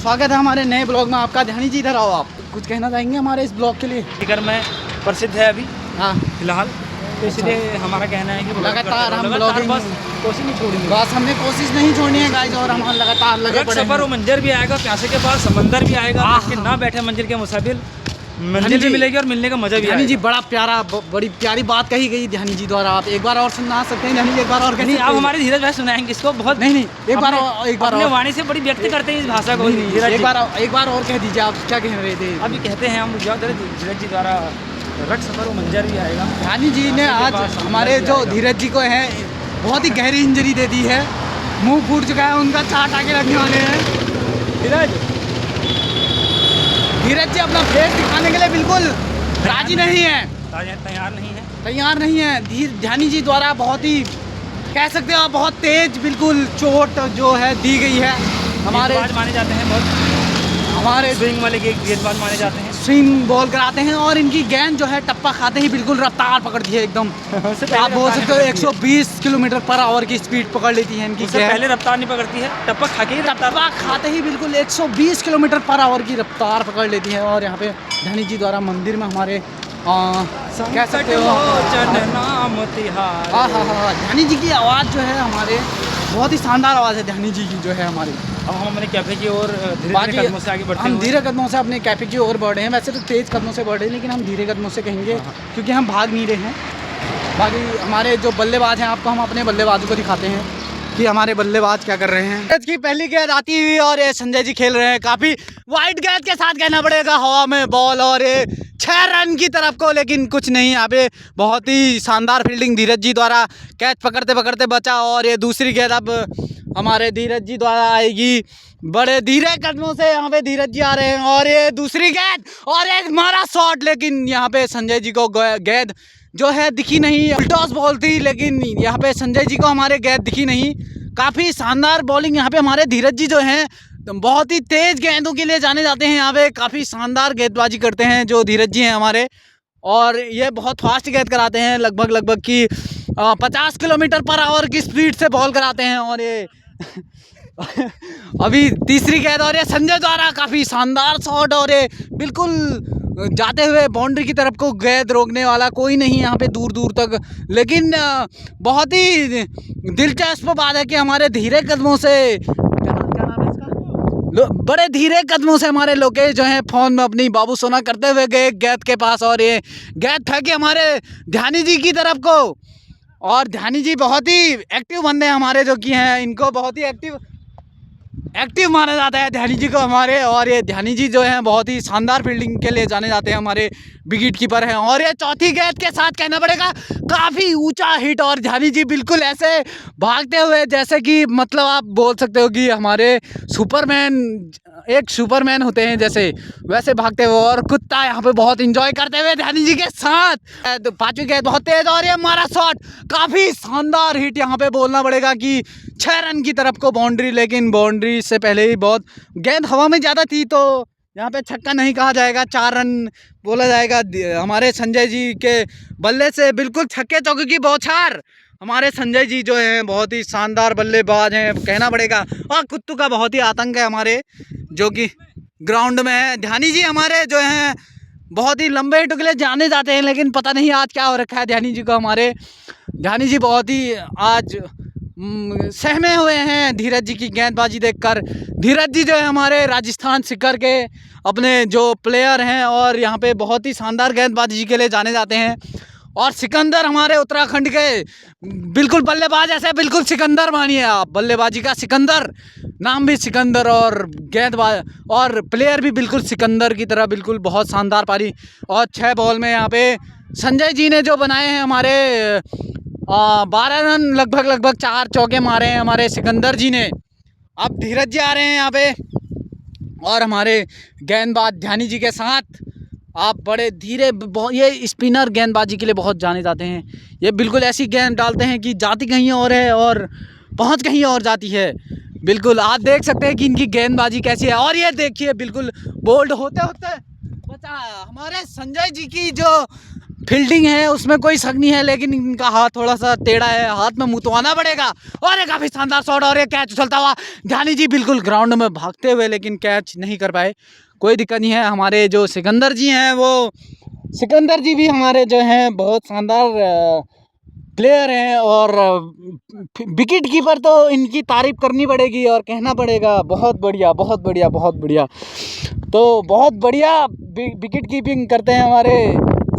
स्वागत है हमारे नए ब्लॉग में आपका। ध्यानी जी इधर आओ, आप कुछ कहना चाहेंगे हमारे इस ब्लॉग के लिए? फिगर में प्रसिद्ध है अभी हाँ फिलहाल, तो इसलिए हमारा कहना है कि लगातार हम ब्लॉगिंग बस कोशिश नहीं छोड़ेंगे। बस हमने कोशिश नहीं छोड़नी है गाइस, और हम लगातार लगे पड़े सफर हैं। मंजर भी आएगा, प्यासे के पास समंदर भी आएगा, इसके ना बैठे मंजिल के मुसाफिर मंजिल भी मिलेगी और मिलने का मजा भी ध्यानी आएगा। जी बड़ा प्यारा बड़ी प्यारी बात कही गई ध्यानी जी द्वारा। आप एक बार और सुना सकते हैं ध्यानी जी, एक बार और कह नहीं, सकते आप हैं? हमारे धीरज भाई सुनाएंगे इसको बहुत। नहीं एक बार अपने और वाणी से बड़ी व्यक्त करते हैं इस भाषा को। नहीं, धीरज एक जी बार और कह दीजिए, आप क्या कह रहे थे? अभी कहते हैं हम धीरज जी द्वारा रक्त सफर मंजर भी आएगा। ध्यानी जी ने आज हमारे जो धीरज जी को है बहुत ही गहरी इंजरी दे दी है, मुंह फूट चुका है उनका, चाट आके रखने वाले हैं। धीरज जी अपना फेस दिखाने के लिए बिल्कुल राजी नहीं है, तैयार नहीं है। ध्यानी जी द्वारा बहुत ही कह सकते हो आप बहुत तेज बिल्कुल चोट जो है दी गई है। हमारे माने जाते हैं बहुत, हमारे स्विंग वाले गेंदबाज माने जाते हैं। स्विंग बॉल कराते हैं और इनकी गेंद जो है टप्पा खाते ही बिल्कुल रफ्तार पकड़ती है एकदम। आप बोल सकते हो 120 किलोमीटर पर आवर की स्पीड पकड़ लेती है इनकी गेंद। पहले रफ्तार नहीं पकड़ती है, टप्पा खा के ही टप्पा खाते ही बिल्कुल 120 किलोमीटर पर आवर की रफ्तार पकड़ लेती है। और यहाँ पे ध्यानी जी द्वारा मंदिर में हमारे कह सकते हो हाँ ध्यानी जी की आवाज़ जो है हमारे बहुत ही शानदार आवाज़ है ध्यानी जी की जो है हमारी। अब हम अपने कैफे की ओर धीरे कदमों से आगे बढ़ते हैं। हम धीरे कदमों से अपने कैफे की ओर बढ़ रहे हैं। वैसे तो तेज़ कदमों से बढ़ रहे हैं, लेकिन हम धीरे कदमों से कहेंगे क्योंकि हम भाग नहीं रहे हैं। बाकी हमारे जो बल्लेबाज हैं, आपको हम अपने बल्लेबाजों को दिखाते हैं कि हमारे बल्लेबाज क्या कर रहे हैं। गेंद की पहली गेंद आती हुई और ये संजय जी खेल रहे हैं काफ़ी वाइड गेंद के साथ, कहना पड़ेगा हवा में बॉल, और ये 6 रन की तरफ को, लेकिन कुछ नहीं। यहाँ पे बहुत ही शानदार फील्डिंग धीरज जी द्वारा, कैच पकड़ते पकड़ते बचा। और ये दूसरी गेंद अब हमारे धीरज जी द्वारा आएगी बड़े धीरे कदमों से। यहाँ पे धीरज जी आ रहे हैं और ये दूसरी गेंद और ये मारा शॉट, लेकिन यहाँ पे संजय जी को गेंद जो है दिखी नहीं। टॉस बॉल थी, लेकिन यहाँ पे संजय जी को हमारे गेंद दिखी नहीं। काफ़ी शानदार बॉलिंग यहाँ पे हमारे धीरज जी जो हैं बहुत ही तेज़ गेंदों के लिए जाने जाते हैं। यहाँ पे काफ़ी शानदार गेंदबाजी करते हैं जो धीरज जी हैं हमारे, और ये बहुत फास्ट गेंद कराते हैं, लगभग की 50 किलोमीटर पर आवर की स्पीड से बॉल कराते हैं। और ये अभी तीसरी गेंद और ये संजय द्वारा काफ़ी शानदार शॉट, और ये बिल्कुल जाते हुए बाउंड्री की तरफ को गेंद रोकने वाला कोई नहीं यहाँ पे दूर दूर तक। लेकिन बहुत ही दिलचस्प बात है कि हमारे धीरे कदमों से, क्या नाम है इसका, बड़े धीरे कदमों से हमारे लोकेश जो हैं फ़ोन में अपनी बाबू सोना करते हुए गए गेंद के पास, और ये गेंद फेंकी हमारे ध्यानी जी की तरफ को। और ध्यानी जी बहुत ही एक्टिव बंदे हैं हमारे, जो कि हैं इनको बहुत ही एक्टिव माना जाता है ध्यानी जी को हमारे। और ये ध्यानी जी जो हैं बहुत ही शानदार फील्डिंग के लिए जाने जाते हैं, हमारे विकेट कीपर हैं। और ये चौथी गेंद के साथ कहना पड़ेगा काफ़ी ऊंचा हिट, और ध्यानी जी बिल्कुल ऐसे भागते हुए जैसे कि मतलब आप बोल सकते हो कि हमारे सुपरमैन होते हैं जैसे, वैसे भागते हुए। और कुत्ता यहाँ पे बहुत इंजॉय करते हुए ध्यानी जी के साथ। तो पांचवी गेंद बहुत तेज और ये हमारा शॉट काफ़ी शानदार हिट, यहाँ पे बोलना पड़ेगा कि 6 रन की तरफ को बाउंड्री, लेकिन बाउंड्री से पहले ही बहुत गेंद हवा में ज़्यादा थी, तो यहाँ पे छक्का नहीं कहा जाएगा, 4 रन बोला जाएगा। हमारे संजय जी के बल्ले से बिल्कुल छक्के चौके की बौछार। हमारे संजय जी जो हैं बहुत ही शानदार बल्लेबाज हैं, कहना पड़ेगा। और कुत्तू का बहुत ही आतंक है हमारे, जो कि ग्राउंड में है। ध्यानी जी हमारे जो हैं बहुत ही लंबे हिटों के लिए जाने जाते हैं, लेकिन पता नहीं आज क्या हो रखा है ध्यानी जी को हमारे। ध्यानी जी बहुत ही आज सहमे हुए हैं धीरज जी की गेंदबाजी देखकर। धीरज जी जो है हमारे राजस्थान शिखर के अपने जो प्लेयर हैं, और यहाँ पे बहुत ही शानदार गेंदबाजी के लिए जाने जाते हैं। और सिकंदर हमारे उत्तराखंड के बिल्कुल बल्लेबाज, ऐसे बिल्कुल सिकंदर मानिए आप, बल्लेबाजी का सिकंदर, नाम भी सिकंदर, और गेंदबाज और प्लेयर भी बिल्कुल सिकंदर की तरह, बिल्कुल बहुत शानदार पारी। और 6 बॉल में यहाँ पे संजय जी ने जो बनाए हैं हमारे 12 रन, लगभग 4 चौके मारे हैं हमारे सिकंदर जी ने। अब धीरज जी आ रहे हैं यहाँ पे, और हमारे गेंदबाज ध्यानी जी के साथ आप बड़े धीरे, ये स्पिनर गेंदबाजी के लिए बहुत जाने जाते हैं। ये बिल्कुल ऐसी गेंद डालते हैं कि जाती कहीं और है और पहुंच कहीं और जाती है। बिल्कुल आप देख सकते हैं कि इनकी गेंदबाजी कैसी है। और ये देखिए बिल्कुल बोल्ड होते होते बचा हमारे संजय जी की जो फील्डिंग है उसमें कोई शक नहीं है, लेकिन इनका हाथ थोड़ा सा टेढ़ा है, हाथ में मुँह तो आना पड़ेगा। और ये काफ़ी शानदार शॉट और ये कैच उछलता हुआ ध्यानी जी बिल्कुल ग्राउंड में भागते हुए, लेकिन कैच नहीं कर पाए। कोई दिक्कत नहीं है। हमारे जो सिकंदर जी हैं वो सिकंदर जी भी हमारे जो हैं बहुत शानदार प्लेयर हैं, और विकेट कीपर तो इनकी तारीफ करनी पड़ेगी और कहना पड़ेगा बहुत बढ़िया बहुत बढ़िया बहुत बढ़िया। तो बहुत बढ़िया विकेट कीपिंग करते हैं हमारे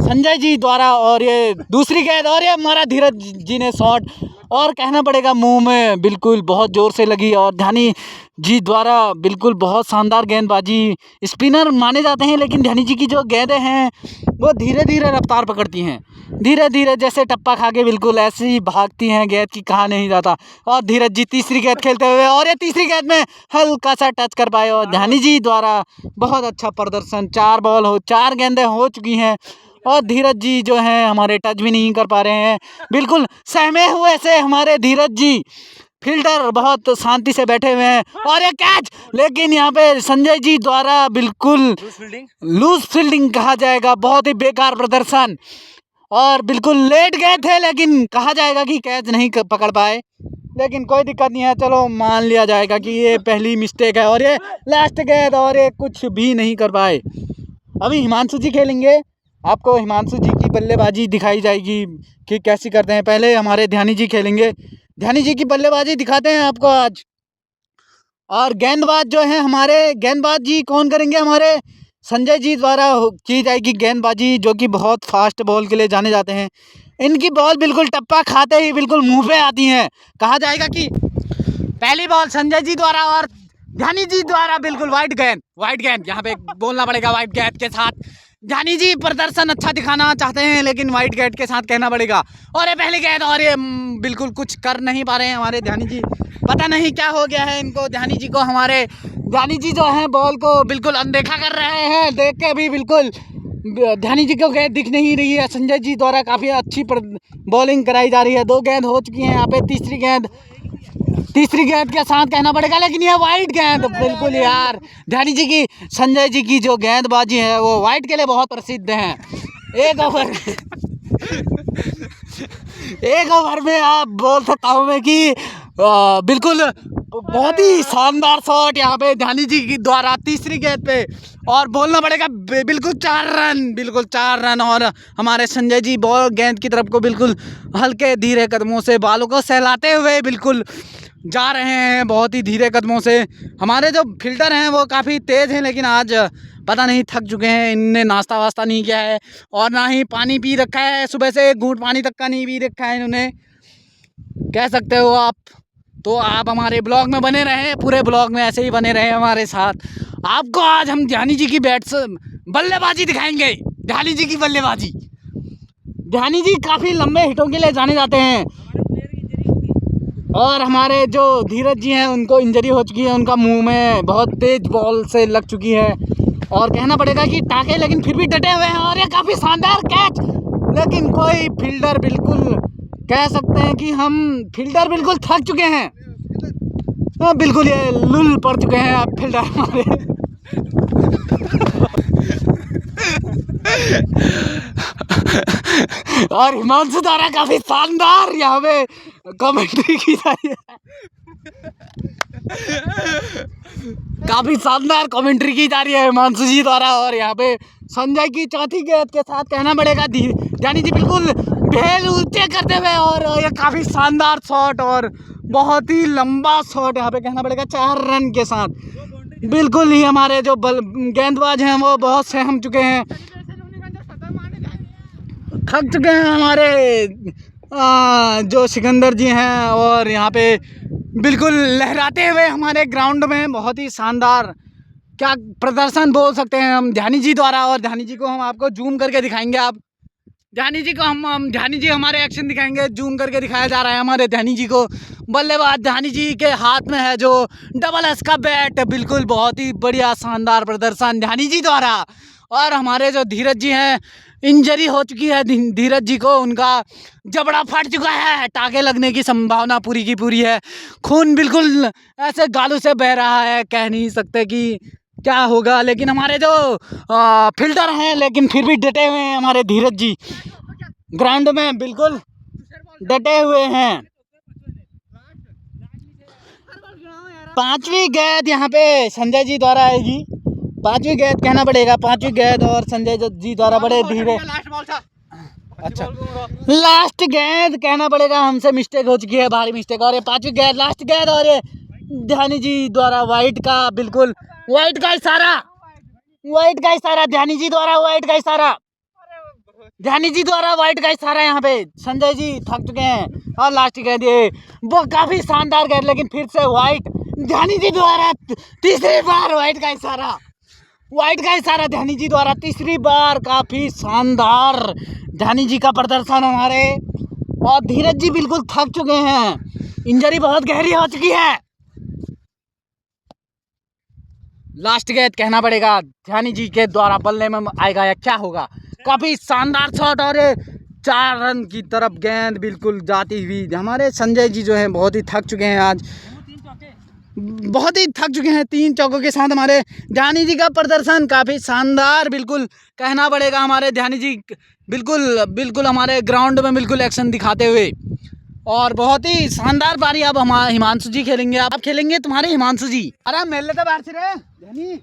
संजय जी द्वारा। और ये दूसरी गेंद और ये हमारा धीरज जी ने शॉट, और कहना पड़ेगा मुंह में बिल्कुल बहुत ज़ोर से लगी, और ध्यानी जी द्वारा बिल्कुल बहुत शानदार गेंदबाजी। स्पिनर माने जाते हैं, लेकिन ध्यानी जी की जो गेंदें हैं वो धीरे धीरे रफ्तार पकड़ती हैं, धीरे धीरे जैसे टप्पा खा के बिल्कुल ऐसे ही भागती हैं, गेंद की कहा नहीं जाता। और धीरज जी तीसरी गेंद खेलते हुए, और ये तीसरी गेंद में हल्का सा टच कर पाए, और ध्यानी जी द्वारा बहुत अच्छा प्रदर्शन। 4 गेंदें हो चुकी हैं और धीरज जी जो हैं हमारे टच भी नहीं कर पा रहे हैं, बिल्कुल सहमे हुए से हमारे धीरज जी। फील्डर बहुत शांति से बैठे हुए हैं, और ये कैच, लेकिन यहाँ पे संजय जी द्वारा बिल्कुल लूज फील्डिंग कहा जाएगा, बहुत ही बेकार प्रदर्शन, और बिल्कुल लेट गए थे, लेकिन कहा जाएगा कि कैच नहीं पकड़ पाए। लेकिन कोई दिक्कत नहीं है, चलो मान लिया जाएगा कि ये पहली मिस्टेक है, और ये लास्ट गेंद, और ये कुछ भी नहीं कर पाए। अभी हिमांशु जी खेलेंगे, आपको हिमांशु जी की बल्लेबाजी दिखाई जाएगी कि कैसी करते हैं। पहले हमारे ध्यानी जी खेलेंगे, ध्यानी जी की बल्लेबाजी दिखाते हैं आपको आज। और गेंदबाज जो है हमारे गेंदबाज जी कौन करेंगे, हमारे संजय जी द्वारा की जाएगी गेंदबाजी, जो कि बहुत फास्ट बॉल के लिए जाने जाते हैं। इनकी बॉल बिल्कुल टप्पा खाते ही बिल्कुल मुंह पे आती हैं। कहा जाएगा कि पहली बॉल संजय जी द्वारा और ध्यानी जी द्वारा बिल्कुल वाइड गेंद यहाँ पे बोलना पड़ेगा। वाइड गेंद के साथ ध्यानी जी प्रदर्शन अच्छा दिखाना चाहते हैं, लेकिन वाइड गेंद के साथ कहना पड़ेगा। और ये पहली गेंद, और ये बिल्कुल कुछ कर नहीं पा रहे हैं हमारे ध्यानी जी, पता नहीं क्या हो गया है इनको। ध्यानी जी को हमारे ध्यानी जी जो हैं बॉल को बिल्कुल अनदेखा कर रहे हैं, देख के भी बिल्कुल ध्यानी जी को गेंद दिख नहीं रही है। संजय जी द्वारा काफ़ी अच्छी बॉलिंग कराई जा रही है। 2 गेंद हो चुकी हैं यहाँ पे, तीसरी गेंद के साथ कहना पड़ेगा, लेकिन यह वाइड गेंद बिल्कुल यार। ध्यानी जी की संजय जी की जो गेंदबाजी है वो वाइड के लिए बहुत प्रसिद्ध हैं। एक ओवर में आप बोल सकता हूँ मैं कि बिल्कुल बहुत ही शानदार शॉट यहाँ पे ध्यानी जी की द्वारा तीसरी गेंद पे, और बोलना पड़ेगा बिल्कुल 4 रन। और हमारे संजय जी बॉल गेंद की तरफ को बिल्कुल हल्के धीरे कदमों से बालों को सहलाते हुए बिल्कुल जा रहे हैं, बहुत ही धीरे कदमों से। हमारे जो फील्डर हैं वो काफ़ी तेज़ हैं, लेकिन आज पता नहीं थक चुके हैं, इनने नाश्ता वास्ता नहीं किया है और ना ही पानी पी रखा है। सुबह से 1 घूंट पानी तक का नहीं पी रखा है इन्होंने, कह सकते हो आप। तो आप हमारे ब्लॉग में बने रहें, पूरे ब्लॉग में ऐसे ही बने रहें हमारे साथ। आपको आज हम ध्यानी जी की बल्लेबाजी दिखाएंगे। ध्यानी जी की बल्लेबाजी, ध्यानी जी काफ़ी लंबे हिटों के लिए जाने जाते हैं, और हमारे जो धीरज जी हैं उनको इंजरी हो चुकी है, उनका मुंह में बहुत तेज बॉल से लग चुकी है, और कहना पड़ेगा कि टाके, लेकिन फिर भी डटे हुए हैं। और ये काफ़ी शानदार कैच, लेकिन कोई फील्डर बिल्कुल कह सकते हैं कि हम फील्डर बिल्कुल थक चुके हैं, बिल्कुल ये लुल पड़ चुके हैं आप फील्डर हमारे। और हिमांशु द्वारा काफी शानदार यहाँ पे कमेंट्री की जा रही है, काफी शानदार कमेंट्री की जा रही है हिमांशु जी द्वारा। और यहाँ पे संजय की चौथी गेंद के साथ कहना पड़ेगा ध्यानी जी बिल्कुल भेल ऊंचे करते हुए, और ये काफी शानदार शॉट और बहुत ही लंबा शॉट यहाँ पे कहना पड़ेगा 4 रन के साथ। बिल्कुल ही हमारे जो गेंदबाज हैं वो बहुत सहम चुके हैं, थक चुके हैं हमारे जो सिकंदर जी हैं। और यहाँ पे बिल्कुल लहराते हुए हमारे ग्राउंड में बहुत ही शानदार क्या प्रदर्शन बोल सकते हैं हम ध्यानी जी द्वारा। और ध्यानी जी को हम आपको जूम करके दिखाएंगे, आप ध्यानी जी को हम ध्यानी जी हमारे एक्शन दिखाएंगे, जूम करके दिखाया जा रहा है हमारे ध्यानी जी को। बल्लेबाज ध्यानी जी के हाथ में है जो डबल एस का बैट, बिल्कुल बहुत ही बढ़िया शानदार प्रदर्शन ध्यानी जी द्वारा। और हमारे जो धीरज जी हैं, इंजरी हो चुकी है धीरज जी को, उनका जबड़ा फट चुका है, टाके लगने की संभावना पूरी की पूरी है, खून बिल्कुल ऐसे गालों से बह रहा है, कह नहीं सकते कि क्या होगा। लेकिन हमारे जो फील्डर हैं लेकिन फिर भी डटे हुए हैं हमारे धीरज जी, ग्राउंड में बिल्कुल डटे हुए हैं। 5वीं गेंद यहाँ पे संजय जी द्वारा आएगी। 5वीं गेंद कहना पड़ेगा, 5वीं गेंद और संजय जी द्वारा बड़े धीरे। अच्छा, लास्ट गेंद कहना पड़ेगा, हमसे मिस्टेक हो चुकी है, भारी मिस्टेक। और ये 5वीं गेंद लास्ट गेंद और ये ध्यानी जी द्वारा वाइट का, बिल्कुल वाइट का इशारा, वाइट का इशारा, ध्यानी जी द्वारा वाइट का इशारा, ध्यानी जी द्वारा वाइट का इशारा। यहाँ पे संजय जी थक चुके हैं। और लास्ट गेंद ये वो काफी शानदार गेंद, लेकिन फिर से वाइट, ध्यानी जी द्वारा तीसरी बार वाइट का इशारा, वाइट का इशारा ध्यानी जी द्वारा तीसरी बार। काफी शानदार ध्यानी जी का प्रदर्शन हमारे। और धीरज जी बिल्कुल थक चुके हैं, इंजरी बहुत गहरी हो चुकी है। लास्ट गेंद कहना पड़ेगा ध्यानी जी के द्वारा बल्ले में आएगा या क्या होगा। काफी शानदार शॉट और 4 रन की तरफ गेंद बिल्कुल जाती हुई। हमारे संजय जी जो हैं बहुत ही थक चुके हैं, आज बहुत ही थक चुके हैं। 3 चौकों के साथ हमारे ध्यानी जी का प्रदर्शन काफ़ी शानदार बिल्कुल कहना पड़ेगा। हमारे ध्यानी जी बिल्कुल हमारे ग्राउंड में बिल्कुल एक्शन दिखाते हुए। और बहुत ही शानदार पारी अब हमारे हिमांशु जी खेलेंगे। आप खेलेंगे तुम्हारे हिमांशु जी। अरे मेल लेते बाहर से रे ध्यानी,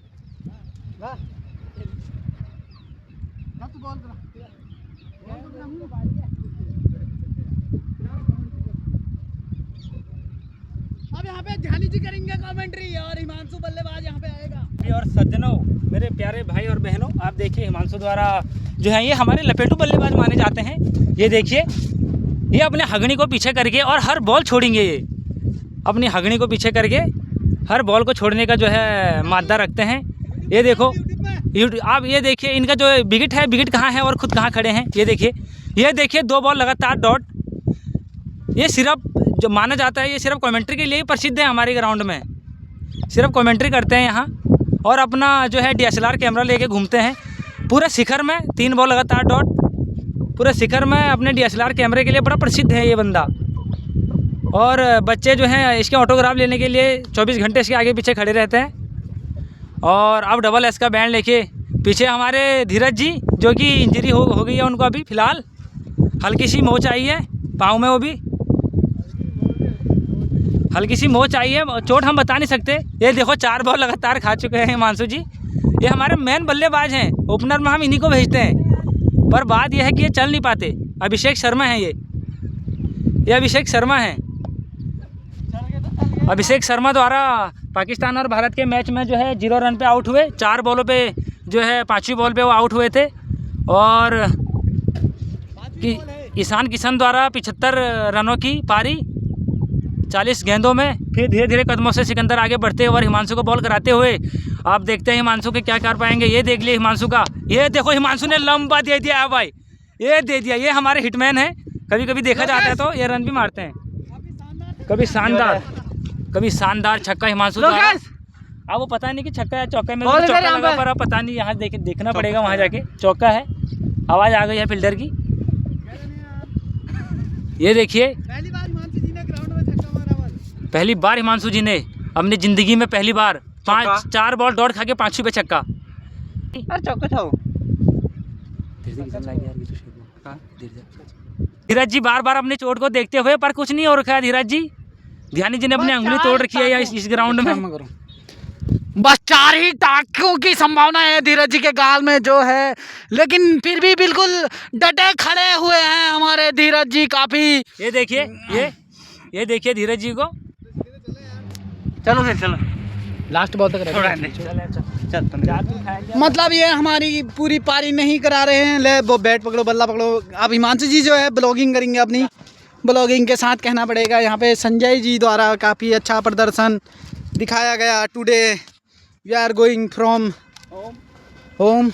अब यहाँ पे ध्यानी जी करेंगे कमेंट्री और हिमांशु बल्लेबाज यहाँ पे आएगा। और सज्जनों, मेरे प्यारे भाई और बहनों, आप देखिए हिमांशु द्वारा जो है ये हमारे लपेटू बल्लेबाज माने जाते हैं। ये देखिए, ये अपने हगनी को पीछे करके और हर बॉल छोड़ेंगे। ये अपनी हगनी को पीछे करके हर बॉल को छोड़ने का जो है मादा रखते हैं। ये देखो आप, ये देखिए इनका जो विकेट है, विकेट कहाँ है और खुद कहाँ खड़े हैं। ये देखिए 2 बॉल लगातार डॉट। ये सिर्फ जो माना जाता है, ये सिर्फ कमेंट्री के लिए ही प्रसिद्ध है। हमारे ग्राउंड में सिर्फ कमेंट्री करते हैं यहाँ, और अपना जो है DSLR कैमरा लेके घूमते हैं पूरे शिखर में। 3 बॉल लगातार डॉट पूरे शिखर में अपने DSLR कैमरे के लिए बड़ा प्रसिद्ध है ये बंदा। और बच्चे जो हैं इसके ऑटोग्राफ लेने के लिए 24 घंटे इसके आगे पीछे खड़े रहते हैं। और अब डबल S का बैंड लेके पीछे हमारे धीरज जी, जो कि इंजरी हो गई है उनको अभी फ़िलहाल, हल्की सी मोच आई है पाँव में, वो भी हल्की सी मोच आई है, चोट हम बता नहीं सकते। ये देखो 4 बॉल लगातार खा चुके हैं हिमांशु जी। ये हमारे मेन बल्लेबाज हैं, ओपनर में हम इन्हीं को भेजते हैं। पर बात यह है कि ये चल नहीं पाते। अभिषेक शर्मा हैं ये अभिषेक शर्मा हैं। अभिषेक शर्मा द्वारा पाकिस्तान और भारत के मैच में जो है 0 रन पे आउट हुए। 4 बॉलों पे जो है 5वीं बॉल पे वो आउट हुए थे। और ईशान किशन द्वारा 75 रनों की पारी 40 गेंदों में। फिर धीरे धीरे कदमों से सिकंदर आगे बढ़ते हुए और हिमांशु को बॉल कराते हुए आप देखते हैं हिमांशु के क्या कर पाएंगे। ये देख लिए हिमांशु का, ये देखो हिमांशु ने लंबा दे दिया है भाई, ये दे दिया। ये हमारे हिटमैन है, कभी कभी देखा जाता है तो ये रन भी मारते हैं। कभी शानदार छक्का हिमांशु द्वारा। अब वो पता नहीं कि छक्का है चौका में, चौका लगा, पर अब पता नहीं, यहाँ देखना पड़ेगा वहाँ जाके। चौका है, आवाज़ आ गई है फील्डर की। ये देखिए पहली बार हिमांशु जी ने अपनी ज़िंदगी में पहली बार 4 बॉल डॉट खा के 5वीं पे छक्का। धीरज जी बार बार अपनी चोट को देखते हुए, पर कुछ नहीं हो रखा है धीरज जी। ध्यानी जी ने अपनी अंगुली तोड़ रखी है इस ग्राउंड में। बस 4 ही टाँकों की संभावना है धीरज जी के गाल में जो है, लेकिन फिर भी बिल्कुल डटे खड़े हुए हैं हमारे धीरज जी काफी। ये देखिए ये देखिए धीरज जी को। चलो लास्ट बॉल तक मतलब ये हमारी पूरी पारी नहीं करा रहे हैं। ले वो बैट पकड़ो, बल्ला पकड़ो। अब हिमांशु जी जो है ब्लॉगिंग करेंगे अपनी। ब्लॉगिंग के साथ कहना पड़ेगा यहाँ पे संजय जी द्वारा काफ़ी अच्छा प्रदर्शन दिखाया गया। Today we are going from home